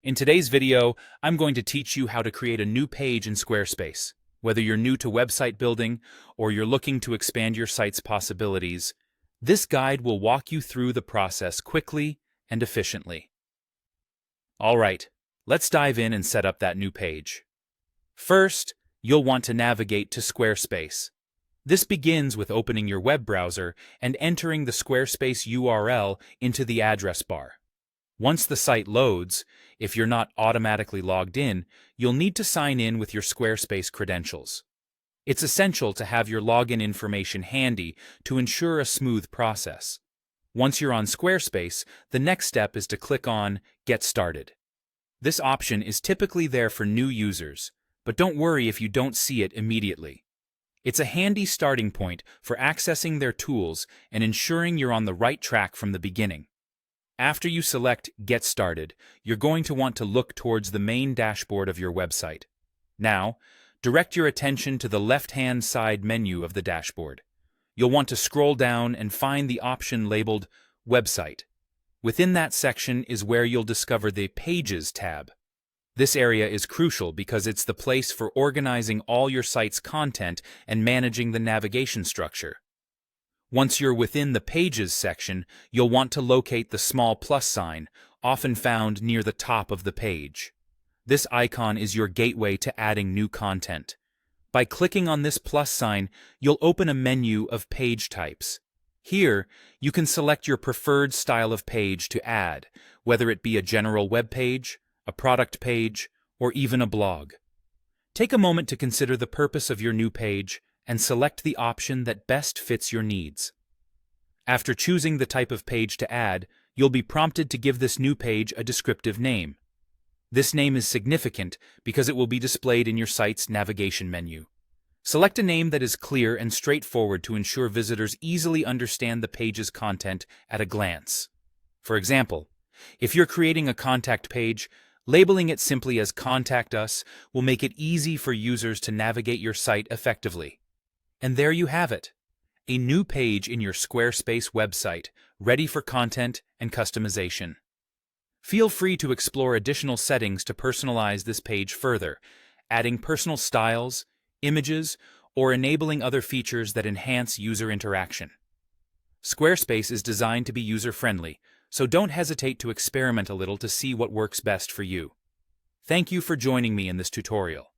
In today's video, I'm going to teach you how to create a new page in Squarespace. Whether you're new to website building or you're looking to expand your site's possibilities, this guide will walk you through the process quickly and efficiently. All right, let's dive in and set up that new page. First, you'll want to navigate to Squarespace. This begins with opening your web browser and entering the Squarespace URL into the address bar. Once the site loads, if you're not automatically logged in, you'll need to sign in with your Squarespace credentials. It's essential to have your login information handy to ensure a smooth process. Once you're on Squarespace, the next step is to click on Get Started. This option is typically there for new users, but don't worry if you don't see it immediately. It's a handy starting point for accessing their tools and ensuring you're on the right track from the beginning. After you select Get Started, you're going to want to look towards the main dashboard of your website. Now, direct your attention to the left-hand side menu of the dashboard. You'll want to scroll down and find the option labeled Website. Within that section is where you'll discover the Pages tab. This area is crucial because it's the place for organizing all your site's content and managing the navigation structure. Once you're within the Pages section, you'll want to locate the small plus sign, often found near the top of the page. This icon is your gateway to adding new content. By clicking on this plus sign, you'll open a menu of page types. Here, you can select your preferred style of page to add, whether it be a general web page, a product page, or even a blog. Take a moment to consider the purpose of your new page and select the option that best fits your needs. After choosing the type of page to add, you'll be prompted to give this new page a descriptive name. This name is significant because it will be displayed in your site's navigation menu. Select a name that is clear and straightforward to ensure visitors easily understand the page's content at a glance. For example, if you're creating a contact page, labeling it simply as Contact Us will make it easy for users to navigate your site effectively. And there you have it, a new page in your Squarespace website, ready for content and customization. Feel free to explore additional settings to personalize this page further, adding personal styles, images, or enabling other features that enhance user interaction. Squarespace is designed to be user-friendly, so don't hesitate to experiment a little to see what works best for you. Thank you for joining me in this tutorial.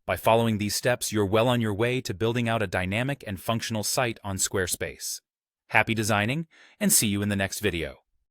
By following these steps, you're well on your way to building out a dynamic and functional site on Squarespace. Happy designing, and see you in the next video.